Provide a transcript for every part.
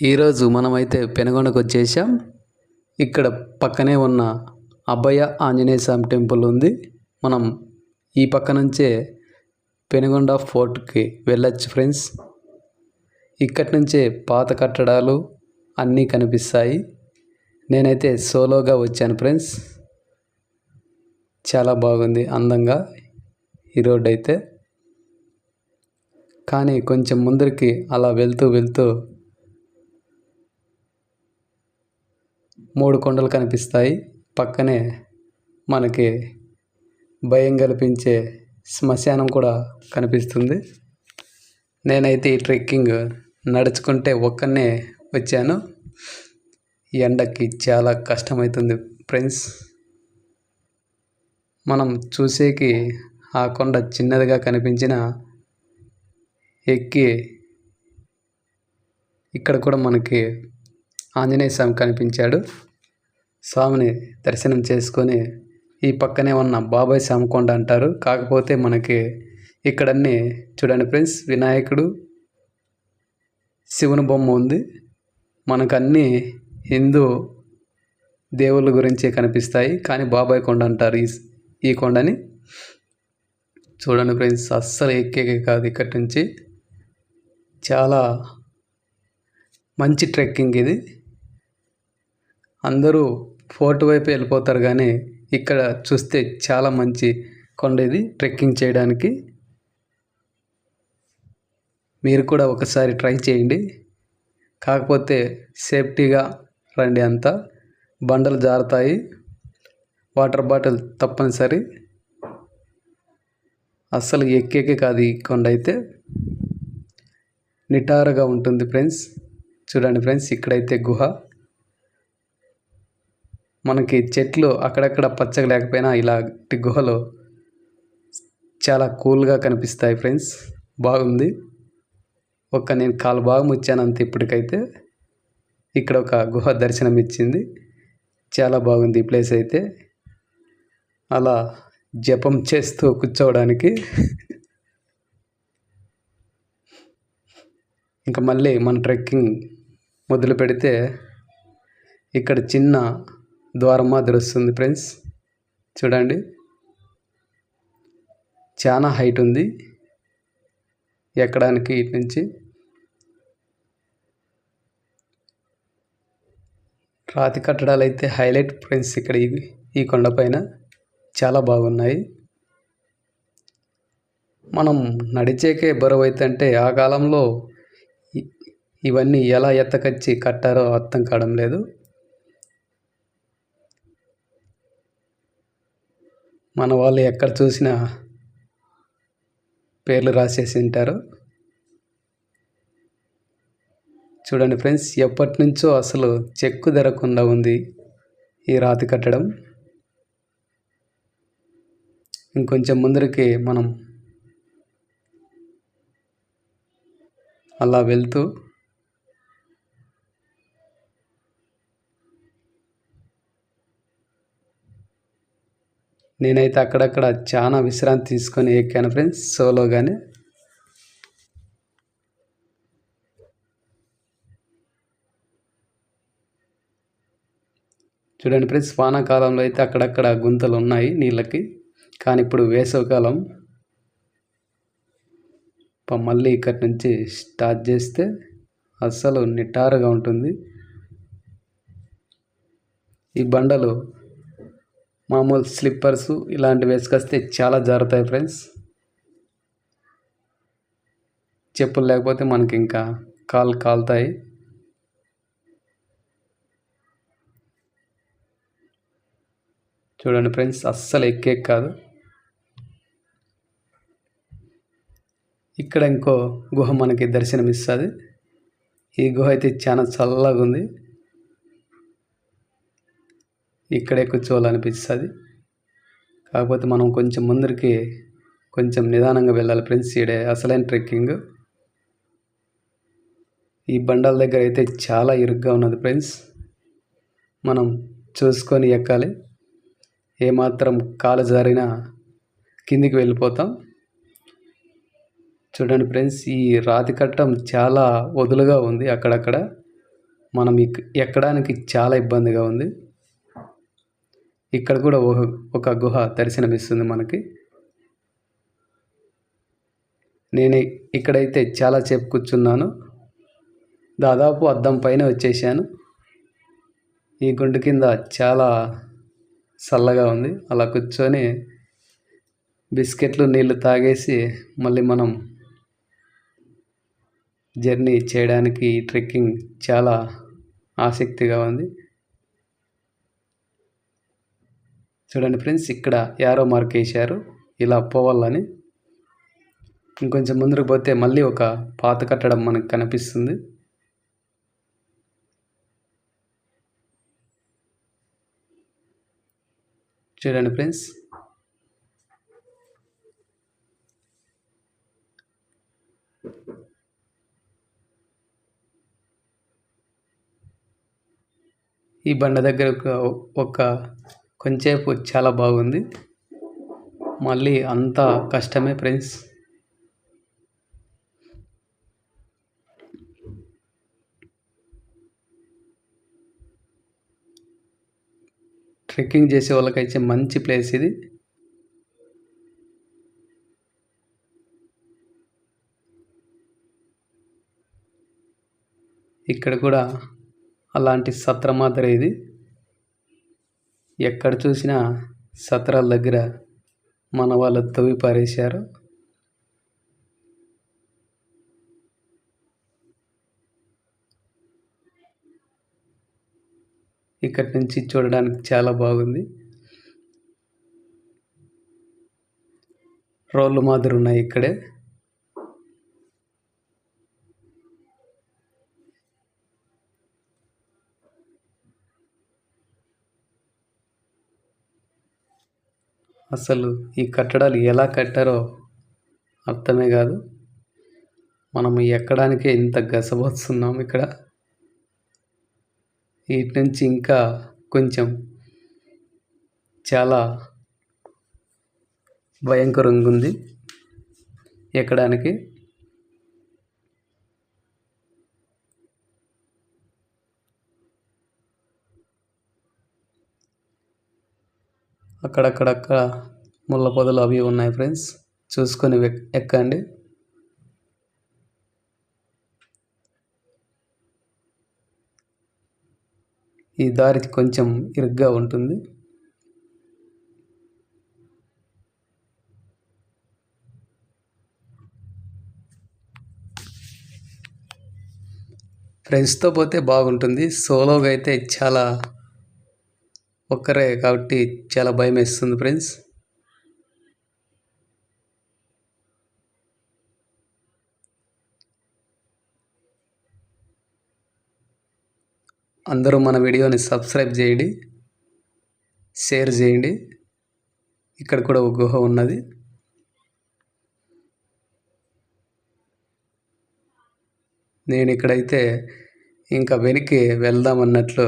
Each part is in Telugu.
ఈరోజు మనమైతే పెనుగొండకు వచ్చేసాం. ఇక్కడ పక్కనే ఉన్న అభయ ఆంజనేయ స్వామి టెంపుల్ ఉంది. మనం ఈ పక్క నుంచే పెనుగొండ ఫోర్ట్కి వెళ్ళొచ్చు ఫ్రెండ్స్. ఇక్కడి నుంచే పాత కట్టడాలు అన్నీ కనిపిస్తాయి. నేనైతే సోలోగా వచ్చాను ఫ్రెండ్స్. చాలా బాగుంది అందంగా ఈ రోడ్ అయితే. కానీ కొంచెం ముందరికి అలా వెళ్తూ 3 కొండలు కనిపిస్తాయి. పక్కనే మనకి భయం కల్పించే శ్మశానం కూడా కనిపిస్తుంది. నేనైతే ఈ ట్రెక్కింగ్ నడుచుకుంటే ఒక్కనే వచ్చాను. ఎండకి చాలా కష్టమవుతుంది ఫ్రెండ్స్. మనం చూసేకి ఆ కొండ చిన్నదిగా కనిపించిన ఎక్కి ఇక్కడ కూడా మనకి ఆంజనేయ స్వామి కనిపించాడు. స్వామిని దర్శనం చేసుకొని ఈ పక్కనే ఉన్న బాబాయ్ స్వామి కొండ అంటారు. కాకపోతే మనకి ఇక్కడన్నీ చూడండి ఫ్రెండ్స్, వినాయకుడు, శివుని బొమ్మ ఉంది. మనకు అన్నీ హిందూ దేవుళ్ళ గురించే కనిపిస్తాయి. కానీ బాబాయ్ కొండ అంటారు ఈ కొండని. చూడండి ఫ్రెండ్స్, అస్సలు ఎక్కేకే కాదు. ఇక్కడి నుంచి చాలా మంచి ట్రెక్కింగ్ ఇది. అందరూ ఫోర్ట్ వైపు వెళ్ళిపోతారు, కానీ ఇక్కడ చూస్తే చాలా మంచి కొండ ఇది ట్రెక్కింగ్ చేయడానికి. మీరు కూడా ఒకసారి ట్రై చేయండి. కాకపోతే సేఫ్టీగా రండి. అంతా బండలు జారుతాయి. వాటర్ బాటిల్ తప్పనిసరి. అస్సలు ఎక్కేకే కాదు ఈ కొండ అయితే. నిటారుగా ఉంటుంది ఫ్రెండ్స్. చూడండి ఫ్రెండ్స్, ఇక్కడైతే గుహ. మనకి చెట్లు అక్కడక్కడ పచ్చగా లేకపోయినా ఇలాంటి గుహలు చాలా కూల్గా కనిపిస్తాయి ఫ్రెండ్స్. బాగుంది. నేను కాలు భాగం వచ్చాను అంతే ఇప్పటికైతే. ఇక్కడ ఒక గుహ దర్శనం ఇచ్చింది. చాలా బాగుంది ఈ ప్లేస్ అయితే. అలా జపం చేస్తూ కూర్చోవడానికి. ఇంకా మళ్ళీ మన ట్రెక్కింగ్ మొదలు పెడితే ఇక్కడ చిన్న ద్వారం మాదిరి వస్తుంది ఫ్రెండ్స్. చూడండి, చాలా హైట్ ఉంది ఎక్కడానికి. ఇటు నుంచి రాతి కట్టడాలు అయితే హైలైట్ ఫ్రెండ్స్. ఇక్కడ ఈ కొండపైన చాలా బాగున్నాయి. మనం నడిచేకే బరువు అయితే ఆ కాలంలో ఇవన్నీ ఎలా ఎత్తకచ్చి కట్టారో అర్థం కావడం లేదు. మన వాళ్ళు ఎక్కడ చూసినా పేర్లు రాసేసి ఉంటారు. చూడండి ఫ్రెండ్స్, ఎప్పటి నుంచో అసలు చెక్కు దొరకకుండా ఉంది ఈ రాతి కట్టడం. ఇంకొంచెం ముందరికి మనం అలా వెళ్తూ నేనైతే అక్కడక్కడ చాలా విశ్రాంతి తీసుకొని ఎక్కాను ఫ్రెండ్స్, సోలోగానే. చూడండి ఫ్రెండ్స్, వానాకాలంలో అయితే అక్కడక్కడ గుంతలు ఉన్నాయి నీళ్ళకి. కానీ ఇప్పుడు వేసవికాలం. మళ్ళీ ఇక్కడి నుంచి స్టార్ట్ చేస్తే అస్సలు నిటారుగా ఉంటుంది. ఈ బండలు మామూలు స్లిప్పర్స్ ఇలాంటివి వేసుకొస్తే చాలా జారుతాయి ఫ్రెండ్స్. చెప్పులు లేకపోతే మనకి ఇంకా కాళ్ళు కాలుతాయి. చూడండి ఫ్రెండ్స్, అస్సలు ఎక్కే కాదు. ఇక్కడ ఇంకో గుహ మనకి దర్శనం ఇస్తుంది. ఈ గుహ అయితే చాలా చల్లగా ఉంది. ఇక్కడే కూర్చోవాలనిపిస్తుంది. కాకపోతే మనం కొంచెం ముందరికి కొంచెం నిదానంగా వెళ్ళాలి ఫ్రెండ్స్. ఈడే అసలైన ట్రెక్కింగ్. ఈ బండల దగ్గర అయితే చాలా ఇరుగ్గా ఉన్నది ఫ్రెండ్స్. మనం చూసుకొని ఎక్కాలి. ఏమాత్రం కాలు జారినా కిందికి వెళ్ళిపోతాం. చూడండి ఫ్రెండ్స్, ఈ రాతి కట్టం చాలా వదులుగా ఉంది అక్కడక్కడ. మనం ఎక్కడానికి చాలా ఇబ్బందిగా ఉంది. ఇక్కడ కూడా ఒక గుహ దర్శనమిస్తుంది మనకి. నేను ఇక్కడైతే చాలా సేపు కూర్చున్నాను. దాదాపు అద్దం పైన వచ్చేసాను. ఈ గుండు కింద చాలా చల్లగా ఉంది. అలా కూర్చొని బిస్కెట్లు నీళ్ళు తాగేసి మళ్ళీ మనం జర్నీ చేయడానికి ట్రెక్కింగ్ చాలా ఆసక్తిగా ఉంది. చూడండి ఫ్రెండ్స్, ఇక్కడ యారో మార్క్ వేశారు ఇలా పోవాలని. ఇంకొంచెం ముందుకు పోతే మళ్ళీ ఒక పాత కట్టడం మనకు కనిపిస్తుంది. చూడండి ఫ్రెండ్స్, ఈ బండ దగ్గర ఒక కొంచెంసేపు చాలా బాగుంది. మళ్ళీ అంతా కష్టమే ఫ్రెండ్స్. ట్రెక్కింగ్ చేసే వాళ్ళకైతే మంచి ప్లేస్ ఇది. ఇక్కడ కూడా అలాంటి సత్రం మాదిరి ఇది. ఎక్కడ చూసినా సత్రాల దగ్గర మన వాళ్ళు తవ్వి పారేశారు. ఇక్కడి నుంచి చూడడానికి చాలా బాగుంది. రోళ్ళు మాదిరి ఉన్నాయి ఇక్కడే. అసలు ఈ కట్టడాలు ఎలా కట్టారో అర్థమే కాదు. మనం ఎక్కడానికే ఇంత గసబోతున్నాం ఇక్కడ. వీటి నుంచి ఇంకా కొంచెం చాలా భయంకరంగా ఉంది ఎక్కడానికి. అక్కడక్కడక్కడ ముళ్ళ పొదలు అవి ఉన్నాయి ఫ్రెండ్స్, చూసుకొని ఎక్కండి. ఈ దారి కొంచెం ఇరుగ్గా ఉంటుంది. ఫ్రెండ్స్తో పోతే బాగుంటుంది. సోలోగా అయితే చాలా ఒక్కరే కాబట్టి చాలా భయం వేస్తుంది ఫ్రెండ్స్. అందరూ మన వీడియోని సబ్స్క్రైబ్ చేయండి, షేర్ చేయండి. ఇక్కడ కూడా ఒక గుహ ఉన్నది. నేను ఇక్కడైతే ఇంకా వెనక్కి వెళ్దామన్నట్లు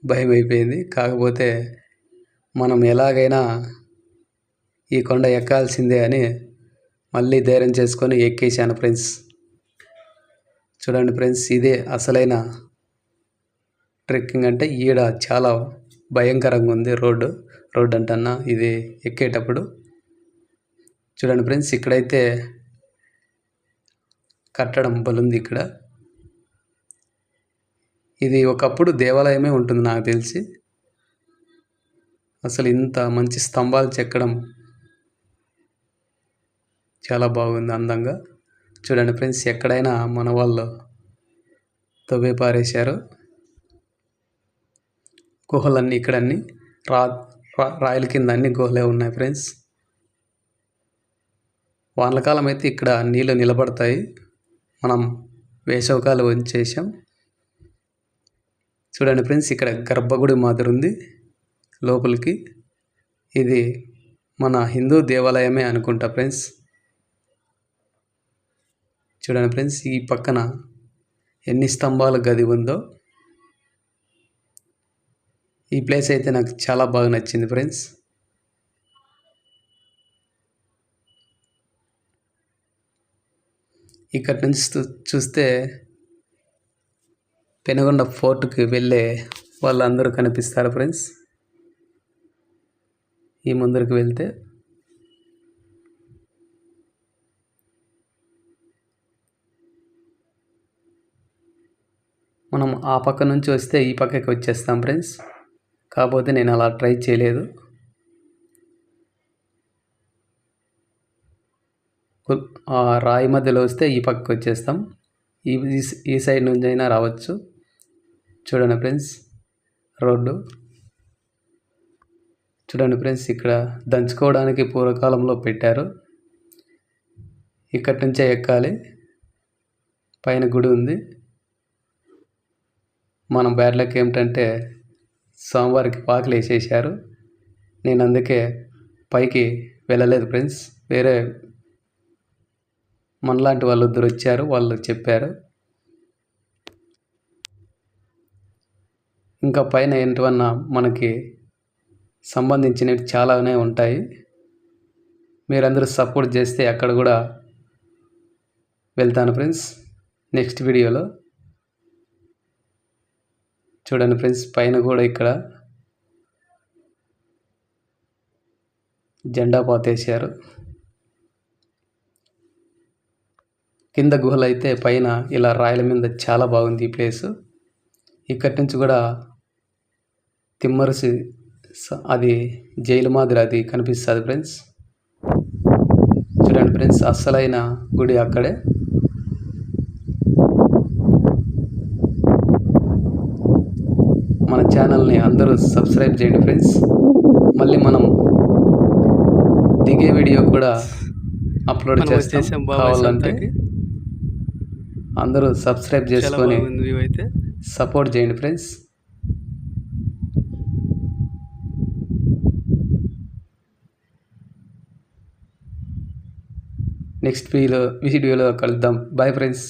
భయం అయిపోయింది. కాకపోతే మనం ఎలాగైనా ఈ కొండ ఎక్కాల్సిందే అని మళ్ళీ ధైర్యం చేసుకొని ఎక్కేసాను ఫ్రెండ్స్. చూడండి ఫ్రెండ్స్, ఇదే అసలైన ట్రెక్కింగ్ అంటే. ఈడ చాలా భయంకరంగా ఉంది రోడ్డు అంటన్నా ఇది ఎక్కేటప్పుడు. చూడండి ఫ్రెండ్స్, ఇక్కడైతే కట్టడం బలుంది ఇక్కడ. ఇది ఒకప్పుడు దేవాలయమే ఉంటుంది నాకు తెలిసి. అసలు ఇంత మంచి స్తంభాలు చెక్కడం చాలా బాగుంది అందంగా. చూడండి ఫ్రెండ్స్, ఎక్కడైనా మన వాళ్ళు తవ్వే పారేశారు. గుహలన్నీ ఇక్కడన్నీ రాయల కింద అన్ని గుహలే ఉన్నాయి ఫ్రెండ్స్. వానకాలం అయితే ఇక్కడ నీళ్ళు నిలబడతాయి. మనం వేసవికాలం వచ్చేసాం. చూడండి ఫ్రెండ్స్, ఇక్కడ గర్భగుడి మాదిరి ఉంది లోపలికి. ఇది మన హిందూ దేవాలయమే అనుకుంటా ఫ్రెండ్స్. చూడండి ఫ్రెండ్స్, ఈ పక్కన ఎన్ని స్తంభాల గది ఉందో. ఈ ప్లేస్ అయితే నాకు చాలా బాగా నచ్చింది ఫ్రెండ్స్. ఇక్కడ నుంచి చూస్తే పెనుగొండ ఫోర్ట్కి వెళ్ళే వాళ్ళందరూ కనిపిస్తారు ఫ్రెండ్స్. ఈ ముందరికి వెళ్తే మనం ఆ పక్క నుంచి వస్తే ఈ పక్కకి వచ్చేస్తాం ఫ్రెండ్స్. కాకపోతే నేను అలా ట్రై చేయలేదు. ఆ రాయి మధ్యలో వస్తే ఈ పక్కకి వచ్చేస్తాం. ఈ సైడ్ నుంచి అయినా రావచ్చు. చూడండి ఫ్రెండ్స్, రోడ్డు చూడండి ఫ్రెండ్స్, ఇక్కడ దంచుకోవడానికి పూర్వకాలంలో పెట్టారు. ఇక్కడి నుంచే ఎక్కాలి. పైన గుడి ఉంది. మనం బ్యాడ్ లక్ ఏమిటంటే సోమవారికి పాకులు వేసేసారు. నేను అందుకే పైకి వెళ్ళలేదు ఫ్రెండ్స్. వేరే మనలాంటి వాళ్ళు ఇద్దరు వచ్చారు, వాళ్ళు చెప్పారు. ఇంకా పైన ఏంటివన్నా మనకి సంబంధించినవి చాలానే ఉంటాయి. మీరందరూ సపోర్ట్ చేస్తే అక్కడ కూడా వెళ్తాను ఫ్రెండ్స్ నెక్స్ట్ వీడియోలో. చూడండి ఫ్రెండ్స్, పైన కూడా ఇక్కడ జెండా పాతేశారు. కింద గుహలు అయితే పైన ఇలా రాయల మీద చాలా బాగుంది ఈ ప్లేసు. ఇక్కడి నుంచి కూడా తిమ్మరసి అది జైలు మాదిరి అది కనిపిస్తుంది ఫ్రెండ్స్. చూడండి ఫ్రెండ్స్, అస్సలైన గుడి అక్కడే. మన ఛానల్ని అందరూ సబ్స్క్రైబ్ చేయండి ఫ్రెండ్స్. మళ్ళీ మనం దిగే వీడియో కూడా అప్లోడ్ చేస్తాం. కావాలంటే అందరూ సబ్స్క్రైబ్ చేసుకొని సపోర్ట్ చేయండి ఫ్రెండ్స్. నెక్స్ట్ వీడియోలో కలుద్దాం. Bye friends.